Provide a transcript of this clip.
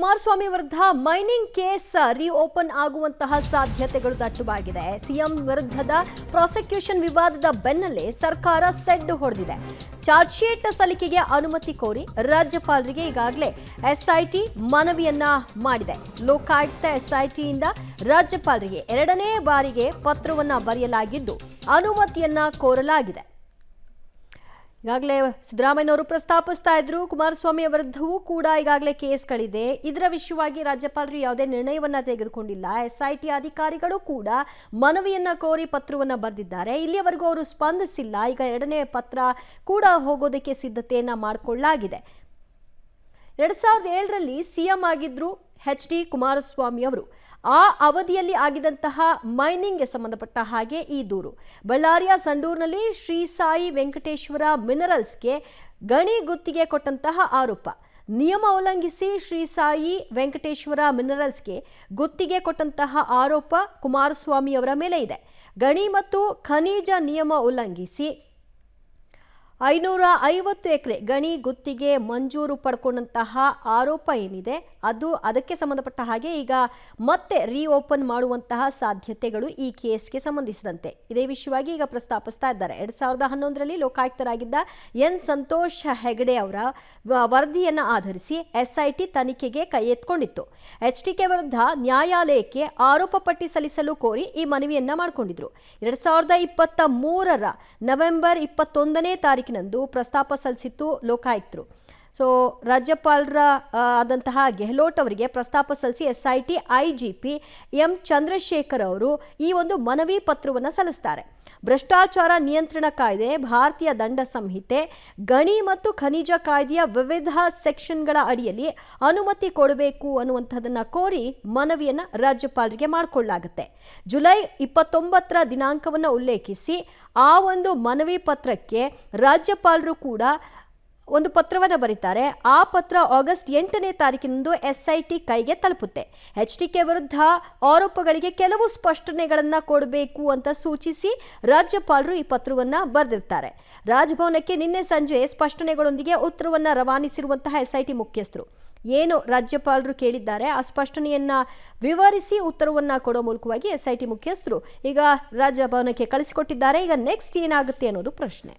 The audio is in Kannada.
ಕುಮಾರಸ್ವಾಮಿ ವಿರುದ್ಧ ಮೈನಿಂಗ್ ಕೇಸ್ ರಿಓಪನ್ ಆಗುವಂತಹ ಸಾಧ್ಯತೆಗಳು ದಟ್ಟವಾಗಿದೆ. ಸಿಎಂ ವಿರುದ್ಧದ ಪ್ರಾಸಿಕ್ಯೂಷನ್ ವಿವಾದದ ಬೆನ್ನಲ್ಲೇ ಸರ್ಕಾರ ಸೆಡ್ಡು ಹೊಡೆದಿದೆ. ಚಾರ್ಜ್ ಶೀಟ್ ಸಲ್ಲಿಕೆಗೆ ಅನುಮತಿ ಕೋರಿ ರಾಜ್ಯಪಾಲರಿಗೆ ಈಗಾಗಲೇ ಎಸ್ಐಟಿ ಮನವಿಯನ್ನ ಮಾಡಿದೆ. ಲೋಕಾಯುಕ್ತ ಎಸ್ಐಟಿಯಿಂದ ರಾಜ್ಯಪಾಲರಿಗೆ ಎರಡನೇ ಬಾರಿಗೆ ಪತ್ರವನ್ನ ಬರೆಯಲಾಗಿದ್ದು ಅನುಮತಿಯನ್ನ ಕೋರಲಾಗಿದೆ. ಈಗಾಗಲೇ ಸಿದ್ದರಾಮಯ್ಯನವರು ಪ್ರಸ್ತಾಪಿಸ್ತಾ ಇದ್ರು, ಕುಮಾರಸ್ವಾಮಿ ವಿರುದ್ಧವೂ ಕೂಡ ಈಗಾಗಲೇ ಕೇಸ್ಗಳಿದೆ. ಇದರ ವಿಷಯವಾಗಿ ರಾಜ್ಯಪಾಲರು ಯಾವುದೇ ನಿರ್ಣಯವನ್ನ ತೆಗೆದುಕೊಂಡಿಲ್ಲ. ಎಸ್ಐಟಿ ಅಧಿಕಾರಿಗಳು ಕೂಡ ಮನವಿಯನ್ನ ಕೋರಿ ಪತ್ರವನ್ನ ಬರೆದಿದ್ದಾರೆ. ಇಲ್ಲಿಯವರೆಗೂ ಅವರು ಸ್ಪಂದಿಸಿಲ್ಲ. ಈಗ ಎರಡನೇ ಪತ್ರ ಕೂಡ ಹೋಗೋದಕ್ಕೆ ಸಿದ್ಧತೆಯನ್ನ ಮಾಡಿಕೊಳ್ಳಲಾಗಿದೆ. 2007ರಲ್ಲಿ ಸಿಎಂ ಆಗಿದ್ರು ಎಚ್ ಡಿ ಕುಮಾರಸ್ವಾಮಿ ಅವರು. ಆ ಅವಧಿಯಲ್ಲಿ ಆಗಿದಂತಹ ಮೈನಿಂಗ್ಗೆ ಸಂಬಂಧಪಟ್ಟ ಹಾಗೆ ಈ ದೂರು. ಬಳ್ಳಾರಿಯ ಸಂಡೂರಿನಲ್ಲಿ ಶ್ರೀ ಸಾಯಿ ವೆಂಕಟೇಶ್ವರ ಮಿನರಲ್ಸ್ಗೆ ಗಣಿ ಗುತ್ತಿಗೆ ಕೊಟ್ಟಂತಹ ಆರೋಪ. ನಿಯಮ ಉಲ್ಲಂಘಿಸಿ ಶ್ರೀ ಸಾಯಿ ವೆಂಕಟೇಶ್ವರ ಮಿನರಲ್ಸ್ಗೆ ಗುತ್ತಿಗೆ ಕೊಟ್ಟಂತಹ ಆರೋಪ ಕುಮಾರಸ್ವಾಮಿ ಅವರ ಮೇಲೆ ಇದೆ. ಗಣಿ ಮತ್ತು ಖನಿಜ ನಿಯಮ ಉಲ್ಲಂಘಿಸಿ 550 ಎಕರೆ ಗಣಿ ಗುತ್ತಿಗೆ ಮಂಜೂರು ಪಡ್ಕೊಂಡಂತಹ ಆರೋಪ ಏನಿದೆ ಅದಕ್ಕೆ ಸಂಬಂಧಪಟ್ಟ ಹಾಗೆ ಈಗ ಮತ್ತೆ ರಿಓಪನ್ ಮಾಡುವಂತಹ ಸಾಧ್ಯತೆಗಳು ಈ ಕೇಸ್ಗೆ ಸಂಬಂಧಿಸಿದಂತೆ. ಇದೇ ವಿಷಯವಾಗಿ ಈಗ ಪ್ರಸ್ತಾಪಿಸ್ತಾ ಇದ್ದಾರೆ. 2011ರಲ್ಲಿ ಲೋಕಾಯುಕ್ತರಾಗಿದ್ದ ಎನ್ ಸಂತೋಷ್ ಹೆಗಡೆ ಅವರ ವರದಿಯನ್ನು ಆಧರಿಸಿ ಎಸ್ಐಟಿ ತನಿಖೆಗೆ ಕೈ ಎತ್ಕೊಂಡಿತ್ತು. ಎಚ್ಡಿಕೆ ವಿರುದ್ಧ ನ್ಯಾಯಾಲಯಕ್ಕೆ ಆರೋಪ ಪಟ್ಟಿ ಸಲ್ಲಿಸಲು ಕೋರಿ ಈ ಮನವಿಯನ್ನ ಮಾಡಿಕೊಂಡಿದ್ರು. 2023ರ ನವೆಂಬರ್ 21ನೇ ತಾರೀಕಿನಂದು ಪ್ರಸ್ತಾಪ ಸಲ್ಲಿಸಿತ್ತು ಲೋಕಾಯುಕ್ತರು. ರಾಜ್ಯಪಾಲರ ಆದಂತಹ ಗೆಹ್ಲೋಟ್ ಅವರಿಗೆ ಪ್ರಸ್ತಾಪ ಸಲ್ಲಿಸಿ ಎಸ್ಐಟಿ ಐಜಿಪಿ ಎಂ ಚಂದ್ರಶೇಖರ್ ಅವರು ಈ ಒಂದು ಮನವಿ ಪತ್ರವನ್ನು ಸಲ್ಲಿಸ್ತಾರೆ. ಭ್ರಷ್ಟಾಚಾರ ನಿಯಂತ್ರಣ ಕಾಯ್ದೆ, ಭಾರತೀಯ ದಂಡ ಸಂಹಿತೆ, ಗಣಿ ಮತ್ತು ಖನಿಜ ಕಾಯ್ದೆಯ ವಿವಿಧ ಸೆಕ್ಷನ್ಗಳ ಅಡಿಯಲ್ಲಿ ಅನುಮತಿ ಕೊಡಬೇಕು ಅನ್ನುವಂಥದ್ದನ್ನ ಕೋರಿ ಮನವಿಯನ್ನು ರಾಜ್ಯಪಾಲರಿಗೆ ಮಾಡಿಕೊಳ್ಳಲಾಗುತ್ತೆ. ಜುಲೈ 29ರ ದಿನಾಂಕವನ್ನು ಉಲ್ಲೇಖಿಸಿ ಆ ಒಂದು ಮನವಿ ಪತ್ರಕ್ಕೆ ರಾಜ್ಯಪಾಲರು ಕೂಡ ಒಂದು ಪತ್ರವನ್ನು ಬರೀತಾರೆ. ಆ ಪತ್ರ ಆಗಸ್ಟ್ 8ನೇ ತಾರೀಕಿನಂದು ಎಸ್ಐಟಿ ಕೈಗೆ ತಲುಪುತ್ತೆ. ಎಚ್ಡಿಕೆ ವಿರುದ್ಧ ಆರೋಪಗಳಿಗೆ ಕೆಲವು ಸ್ಪಷ್ಟನೆಗಳನ್ನು ಕೊಡಬೇಕು ಅಂತ ಸೂಚಿಸಿ ರಾಜ್ಯಪಾಲರು ಈ ಪತ್ರವನ್ನು ಬರೆದಿರ್ತಾರೆ. ರಾಜಭವನಕ್ಕೆ ನಿನ್ನೆ ಸಂಜೆ ಸ್ಪಷ್ಟನೆಗಳೊಂದಿಗೆ ಉತ್ತರವನ್ನು ರವಾನಿಸಿರುವಂತಹ ಎಸ್ಐಟಿ ಮುಖ್ಯಸ್ಥರು ಏನು ರಾಜ್ಯಪಾಲರು ಕೇಳಿದ್ದಾರೆ ಆ ಸ್ಪಷ್ಟನೆಯನ್ನ ವಿವರಿಸಿ ಉತ್ತರವನ್ನ ಕೊಡೋ ಮೂಲಕವಾಗಿ ಎಸ್ಐಟಿ ಮುಖ್ಯಸ್ಥರು ಈಗ ರಾಜಭವನಕ್ಕೆ ಕಳಿಸಿಕೊಟ್ಟಿದ್ದಾರೆ. ಈಗ ನೆಕ್ಸ್ಟ್ ಏನಾಗುತ್ತೆ ಅನ್ನೋದು ಪ್ರಶ್ನೆ.